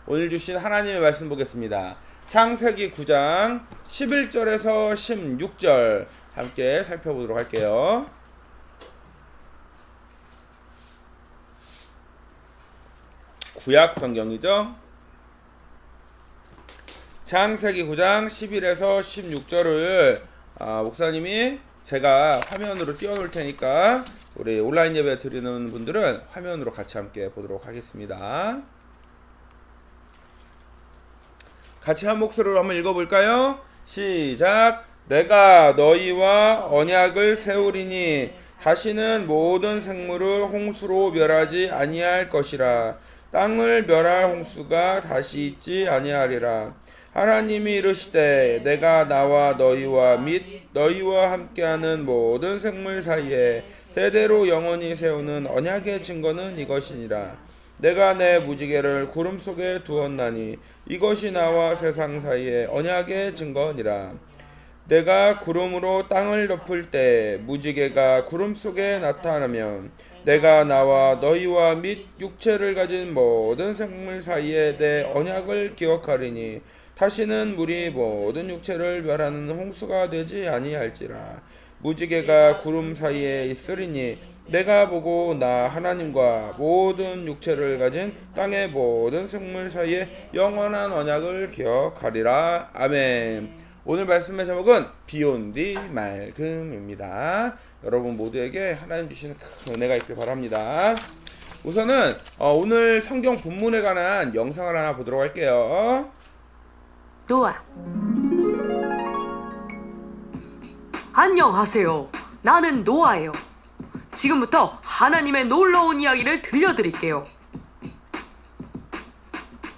오늘 주신 하나님의 말씀 보겠습니다. 창세기 9장 11절에서 16절 함께 살펴보도록 할게요. 구약 성경이죠. 창세기 9장 11에서 16절을 목사님이 제가 화면으로 띄워놓을 테니까 우리 온라인 예배 드리는 분들은 화면으로 같이 함께 보도록 하겠습니다. 같이 한 목소리로 한번 읽어볼까요? 시작. 내가 너희와 언약을 세우리니 다시는 모든 생물을 홍수로 멸하지 아니할 것이라. 땅을 멸할 홍수가 다시 있지 아니하리라. 하나님이 이르시되 내가 나와 너희와 및 너희와 함께하는 모든 생물 사이에 대대로 영원히 세우는 언약의 증거는 이것이니라. 내가 내 무지개를 구름 속에 두었나니 이것이 나와 세상 사이에 언약의 증거니라. 내가 구름으로 땅을 덮을 때 무지개가 구름 속에 나타나면 내가 나와 너희와 및 육체를 가진 모든 생물 사이에 내 언약을 기억하리니 다시는 물이 모든 육체를 멸하는 홍수가 되지 아니할지라. 무지개가 구름 사이에 있으리니 내가 보고 나 하나님과 모든 육체를 가진 땅의 모든 생물 사이에 영원한 언약을 기억하리라. 아멘. 오늘 말씀의 제목은 비온 뒤 맑음입니다. 여러분 모두에게 하나님 주시는 큰 은혜가 있길 바랍니다. 우선은 오늘 성경 본문에 관한 영상을 하나 보도록 할게요. 노아. 안녕하세요. 나는 노아예요. 지금부터 하나님의 놀라운 이야기를 들려드릴게요.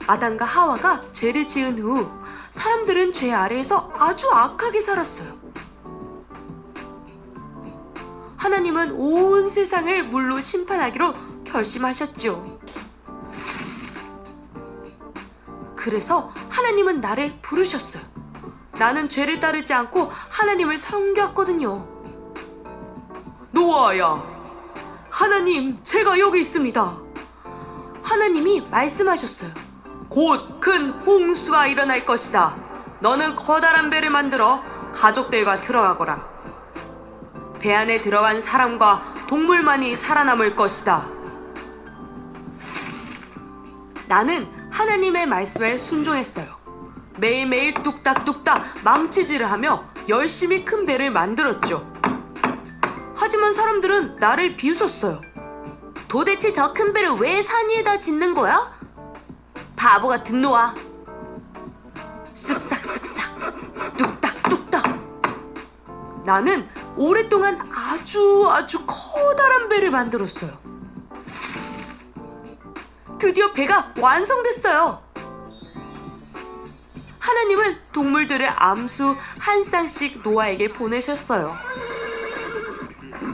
아담과 하와가 죄를 지은 후 사람들은 죄 아래에서 아주 악하게 살았어요. 하나님은 온 세상을 물로 심판하기로 결심하셨죠. 그래서 하나님은 나를 부르셨어요. 나는 죄를 따르지 않고 하나님을 섬겼거든요. 노아야, 하나님, 제가 여기 있습니다. 하나님이 말씀하셨어요. 곧 큰 홍수가 일어날 것이다. 너는 커다란 배를 만들어 가족들과 들어가거라. 배 안에 들어간 사람과 동물만이 살아남을 것이다. 나는 하나님의 말씀에 순종했어요. 매일매일 뚝딱뚝딱 망치질을 하며 열심히 큰 배를 만들었죠. 하지만 사람들은 나를 비웃었어요. 도대체 저 큰 배를 왜 산 위에다 짓는 거야? 바보 같은 노아. 쓱싹쓱싹 뚝딱뚝딱. 나는 오랫동안 아주 커다란 배를 만들었어요. 드디어 배가 완성됐어요. 하나님은 동물들을 암수 한 쌍씩 노아에게 보내셨어요.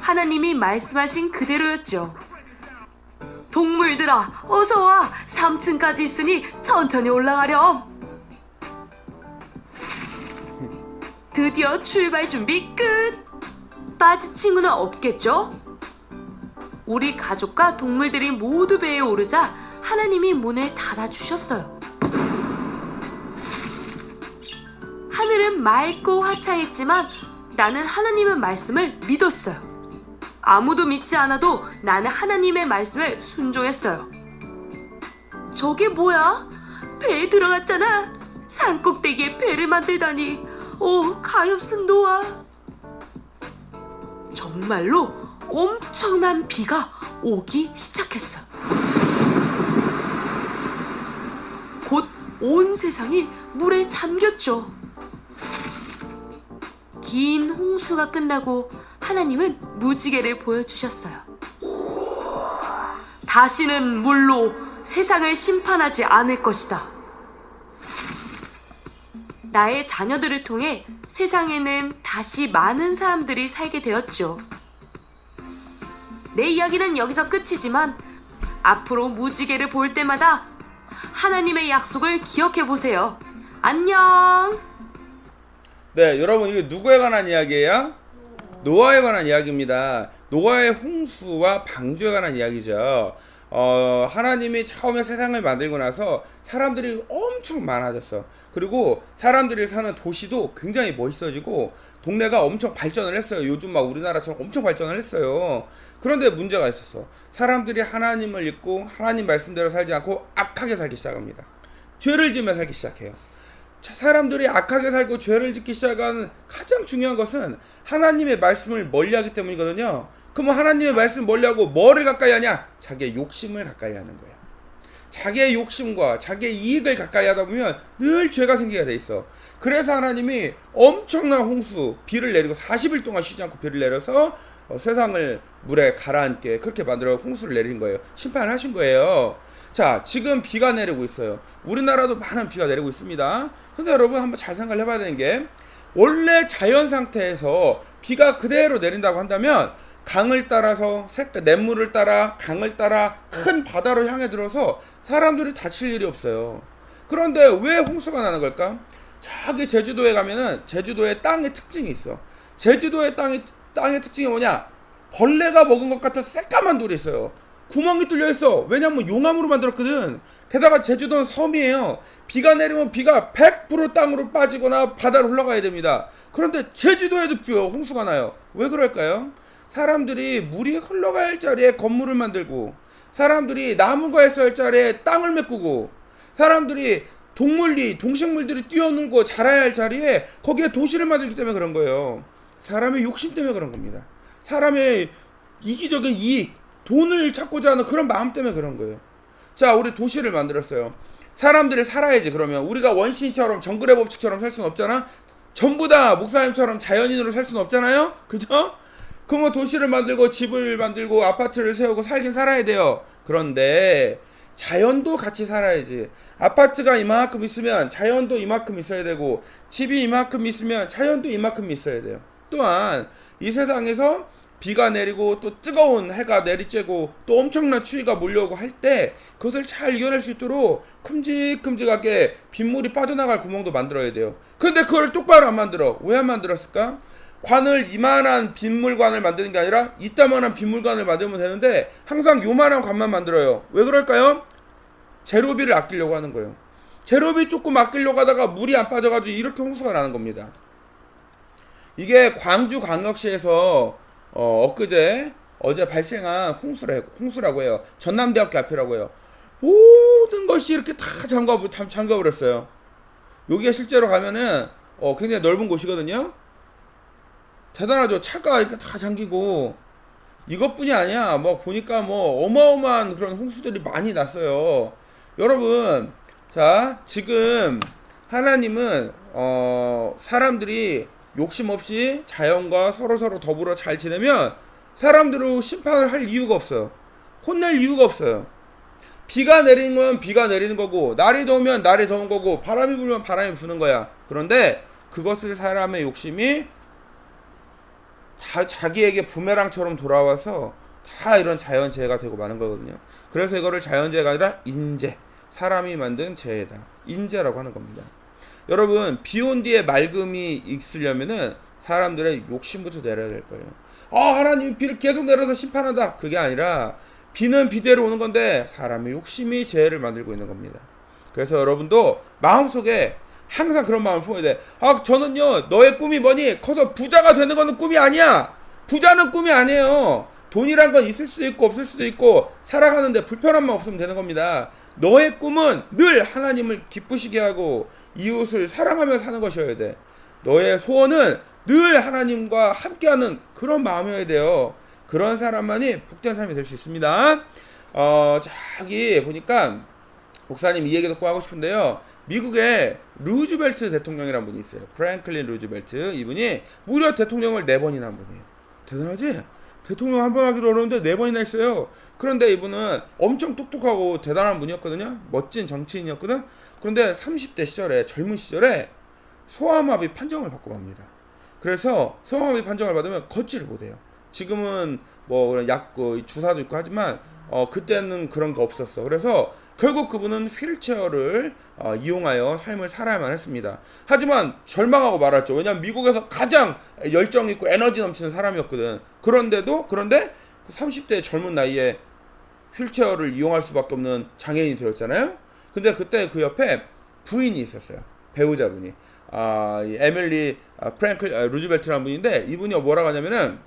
하나님이 말씀하신 그대로였죠. 동물들아, 어서와. 3층까지 있으니 천천히 올라가렴. 드디어 출발 준비 끝. 빠진 친구는 없겠죠? 우리 가족과 동물들이 모두 배에 오르자 하나님이 문을 닫아주셨어요. 하늘은 맑고 화창했지만 나는 하나님의 말씀을 믿었어요. 아무도 믿지 않아도 나는 하나님의 말씀을 순종했어요. 저게 뭐야? 배에 들어갔잖아. 산꼭대기에 배를 만들다니. 오, 가엾은 노아. 정말로 엄청난 비가 오기 시작했어요. 곧 온 세상이 물에 잠겼죠. 긴 홍수가 끝나고 하나님은 무지개를 보여주셨어요. 다시는 물로 세상을 심판하지 않을 것이다. 나의 자녀들을 통해 세상에는 다시 많은 사람들이 살게 되었죠. 내 이야기는 여기서 끝이지만 앞으로 무지개를 볼 때마다 하나님의 약속을 기억해 보세요. 안녕. 네, 여러분 이게 누구에 관한 이야기예요? 노아에 관한 이야기입니다. 노아의 홍수와 방주에 관한 이야기죠. 하나님이 처음에 세상을 만들고 나서 사람들이 엄청 많아졌어. 그리고 사람들이 사는 도시도 굉장히 멋있어지고 동네가 엄청 발전을 했어요. 요즘 막 우리나라처럼 엄청 발전을 했어요. 그런데 문제가 있었어. 사람들이 하나님을 믿고 하나님 말씀대로 살지 않고 악하게 살기 시작합니다. 죄를 지으며 살기 시작해요. 사람들이 악하게 살고 죄를 짓기 시작하는 가장 중요한 것은 하나님의 말씀을 멀리하기 때문이거든요. 그럼 하나님의 말씀을 멀리하고 뭐를 가까이 하냐? 자기의 욕심을 가까이 하는 거예요. 자기의 욕심과 자기의 이익을 가까이 하다 보면 늘 죄가 생기게 돼 있어. 그래서 하나님이 엄청난 홍수, 비를 내리고 40일 동안 쉬지 않고 비를 내려서 세상을 물에 가라앉게 그렇게 만들어 홍수를 내린 거예요. 심판을 하신 거예요. 자, 지금 비가 내리고 있어요. 우리나라도 많은 비가 내리고 있습니다. 근데 여러분 한번 잘 생각을 해봐야 되는 게, 원래 자연 상태에서 비가 그대로 내린다고 한다면 강을 따라서 냇물을 따라 강을 따라 큰 바다로 향해 들어서 사람들이 다칠 일이 없어요. 그런데 왜 홍수가 나는 걸까? 저기 제주도에 가면은 제주도의 땅의 특징이 있어. 제주도의 땅의 특징이 뭐냐? 벌레가 먹은 것 같은 새까만 돌이 있어요. 구멍이 뚫려 있어. 왜냐면 용암으로 만들었거든. 게다가 제주도는 섬이에요. 비가 내리면 비가 100% 땅으로 빠지거나 바다로 흘러가야 됩니다. 그런데 제주도에도 홍수가 나요. 왜 그럴까요? 사람들이 물이 흘러갈 야 자리에 건물을 만들고, 사람들이 나무가 있어야 할 자리에 땅을 메꾸고, 사람들이 동식물들이 뛰어놀고 자라야 할 자리에 거기에 도시를 만들기 때문에 그런 거예요. 사람의 욕심 때문에 그런 겁니다. 사람의 이기적인 이익, 돈을 찾고자 하는 그런 마음 때문에 그런 거예요. 자, 우리 도시를 만들었어요. 사람들이 살아야지. 그러면 우리가 원시인처럼 정글의 법칙처럼 살 수는 없잖아. 전부 다 목사님처럼 자연인으로 살 수는 없잖아요. 그죠? 그러면 도시를 만들고 집을 만들고 아파트를 세우고 살긴 살아야 돼요. 그런데 자연도 같이 살아야지. 아파트가 이만큼 있으면 자연도 이만큼 있어야 되고, 집이 이만큼 있으면 자연도 이만큼 있어야 돼요. 또한 이 세상에서 비가 내리고 또 뜨거운 해가 내리쬐고 또 엄청난 추위가 몰려오고 할 때 그것을 잘 이겨낼 수 있도록 큼직큼직하게 빗물이 빠져나갈 구멍도 만들어야 돼요. 근데 그걸 똑바로 안 만들어. 왜 안 만들었을까? 관을, 이만한 빗물관을 만드는 게 아니라 이따만한 빗물관을 만들면 되는데 항상 요만한 관만 만들어요. 왜 그럴까요? 제로비를 아끼려고 하는 거예요. 제로비 조금 아끼려고 하다가 물이 안 빠져가지고 이렇게 홍수가 나는 겁니다. 이게 광주광역시에서 어제 발생한 홍수라고 해요. 전남대학교 앞이라고 해요. 모든 것이 이렇게 다 잠가버렸어요. 여기가 실제로 가면은 굉장히 넓은 곳이거든요. 대단하죠. 차가 이렇게 다 잠기고, 이것뿐이 아니야. 뭐 보니까 뭐 어마어마한 그런 홍수들이 많이 났어요. 여러분, 자, 지금 하나님은 사람들이 욕심 없이 자연과 서로 더불어 잘 지내면 사람들을 심판을 할 이유가 없어요. 혼낼 이유가 없어요. 비가 내리면 비가 내리는 거고, 날이 더우면 날이 더운 거고, 바람이 불면 바람이 부는 거야. 그런데 그것을 사람의 욕심이 다 자기에게 부메랑처럼 돌아와서 다 이런 자연재해가 되고 마는 거거든요. 그래서 이거를 자연재해가 아니라 인재, 사람이 만든 재해다, 인재라고 하는 겁니다. 여러분, 비온 뒤에 맑음이 있으려면은 사람들의 욕심부터 내려야 될 거예요. 하나님 비를 계속 내려서 심판한다. 그게 아니라 비는 비대로 오는 건데 사람의 욕심이 재해를 만들고 있는 겁니다. 그래서 여러분도 마음속에 항상 그런 마음을 품어야 돼. 저는요, 너의 꿈이 뭐니? 커서 부자가 되는 거는 꿈이 아니야. 부자는 꿈이 아니에요. 돈이란 건 있을 수도 있고 없을 수도 있고, 살아가는데 불편함만 없으면 되는 겁니다. 너의 꿈은 늘 하나님을 기쁘시게 하고 이웃을 사랑하며 사는 것이어야 돼. 너의 소원은 늘 하나님과 함께하는 그런 마음이어야 돼요. 그런 사람만이 복된 삶이 될 수 있습니다. 저기 보니까 목사님 이 얘기도 꼭 하고 싶은데요. 미국의 루즈벨트 대통령이라는 분이 있어요. 프랭클린 루즈벨트. 이분이 무려 대통령을 4번이나 한 분이에요. 대단하지? 대통령 한 번 하기로 어려운데 4번이나 했어요. 그런데 이분은 엄청 똑똑하고 대단한 분이었거든요. 멋진 정치인이었거든. 그런데 30대 시절에, 젊은 시절에 소아마비 판정을 받고 맙니다. 그래서 소아마비 판정을 받으면 걷지를 못해요. 지금은 뭐 그런 약, 주사도 있고 하지만 그때는 그런 거 없었어. 그래서 결국 그분은 휠체어를 이용하여 삶을 살아야만 했습니다. 하지만 절망하고 말았죠. 왜냐하면 미국에서 가장 열정 있고 에너지 넘치는 사람이었거든. 그런데 그 30대 젊은 나이에 휠체어를 이용할 수밖에 없는 장애인이 되었잖아요. 근데 그때 그 옆에 부인이 있었어요. 배우자분이. 이 에밀리 프랭클 루즈벨트라는 분인데, 이분이 뭐라고 하냐면은,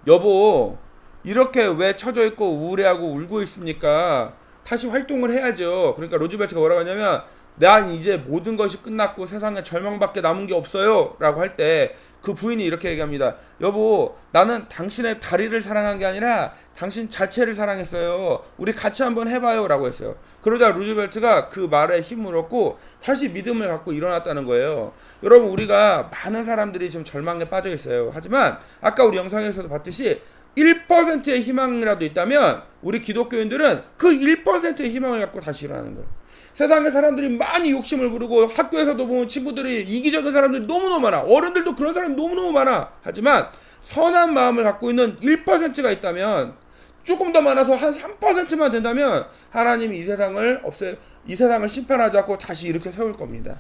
여보, 이렇게 왜 처져 있고 우울해하고 울고 있습니까? 다시 활동을 해야죠. 그러니까 루즈벨트가 뭐라고 하냐면, 난 이제 모든 것이 끝났고 세상에 절망밖에 남은 게 없어요 라고 할 때 그 부인이 이렇게 얘기합니다. 여보, 나는 당신의 다리를 사랑한 게 아니라 당신 자체를 사랑했어요. 우리 같이 한번 해봐요 라고 했어요. 그러자 루즈벨트가 그 말에 힘을 얻고 다시 믿음을 갖고 일어났다는 거예요. 여러분, 우리가 많은 사람들이 지금 절망에 빠져 있어요. 하지만 아까 우리 영상에서도 봤듯이 1%의 희망이라도 있다면 우리 기독교인들은 그 1%의 희망을 갖고 다시 일어나는 거예요. 세상의 사람들이 많이 욕심을 부르고 학교에서도 보면 친구들이 이기적인 사람들이 너무너무 많아. 어른들도 그런 사람이 너무너무 많아. 하지만 선한 마음을 갖고 있는 1%가 있다면, 조금 더 많아서 한 3%만 된다면 하나님이 이 세상을 심판하지 않고 다시 이렇게 세울 겁니다.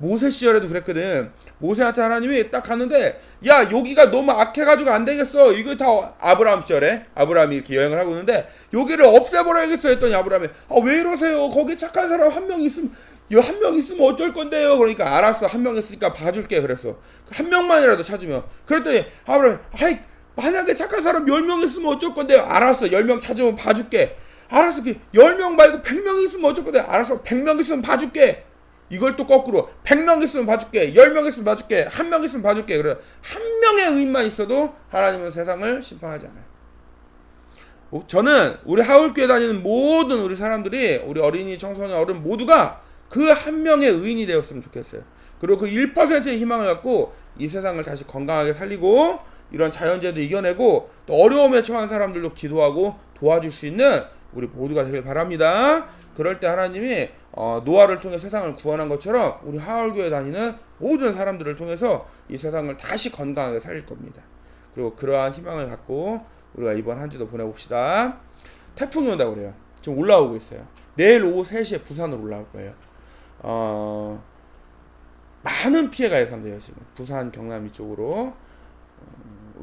모세 시절에도 그랬거든. 모세한테 하나님이 딱 갔는데, 야, 여기가 너무 악해가지고 안 되겠어. 이거 다 아브라함 시절에 아브라함이 이렇게 여행을 하고 있는데 여기를 없애버려야겠어 했더니 아브라함이, 왜 이러세요? 거기 착한 사람 한 명 있으면 어쩔 건데요? 그러니까 알았어, 한 명 있으니까 봐줄게. 그랬어. 한 명만이라도 찾으면. 그랬더니 아브라함이, 만약에 착한 사람 10명 있으면 어쩔 건데요? 알았어, 10명 찾으면 봐줄게. 알았어, 10명 말고 100명 있으면 어쩔 건데? 알았어, 100명 있으면 봐줄게. 이걸 또 거꾸로 100명 있으면 봐줄게, 10명 있으면 봐줄게, 1명 있으면 봐줄게. 그래, 한 명의 의인만 있어도 하나님은 세상을 심판하지 않아요. 저는 우리 하울교회 다니는 모든 우리 사람들이, 우리 어린이, 청소년, 어른 모두가 그 한 명의 의인이 되었으면 좋겠어요. 그리고 그 1%의 희망을 갖고 이 세상을 다시 건강하게 살리고 이런 자연재해도 이겨내고 또 어려움에 처한 사람들도 기도하고 도와줄 수 있는 우리 모두가 되길 바랍니다. 그럴 때 하나님이 노아를 통해 세상을 구원한 것처럼 우리 하울교회 다니는 모든 사람들을 통해서 이 세상을 다시 건강하게 살릴 겁니다. 그리고 그러한 희망을 갖고 우리가 이번 한 주도 보내봅시다. 태풍이 온다고 그래요. 지금 올라오고 있어요. 내일 오후 3시에 부산으로 올라올 거예요. 많은 피해가 예상돼요. 지금 부산, 경남 이쪽으로.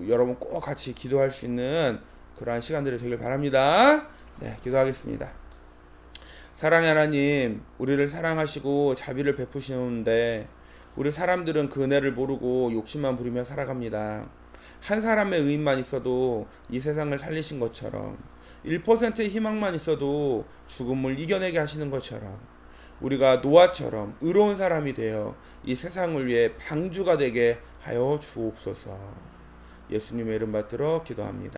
여러분 꼭 같이 기도할 수 있는 그러한 시간들이 되길 바랍니다. 네, 기도하겠습니다. 사랑의 하나님, 우리를 사랑하시고 자비를 베푸시는데 우리 사람들은 그 은혜를 모르고 욕심만 부리며 살아갑니다. 한 사람의 의인만 있어도 이 세상을 살리신 것처럼, 1%의 희망만 있어도 죽음을 이겨내게 하시는 것처럼, 우리가 노아처럼 의로운 사람이 되어 이 세상을 위해 방주가 되게 하여 주옵소서. 예수님의 이름 받들어 기도합니다.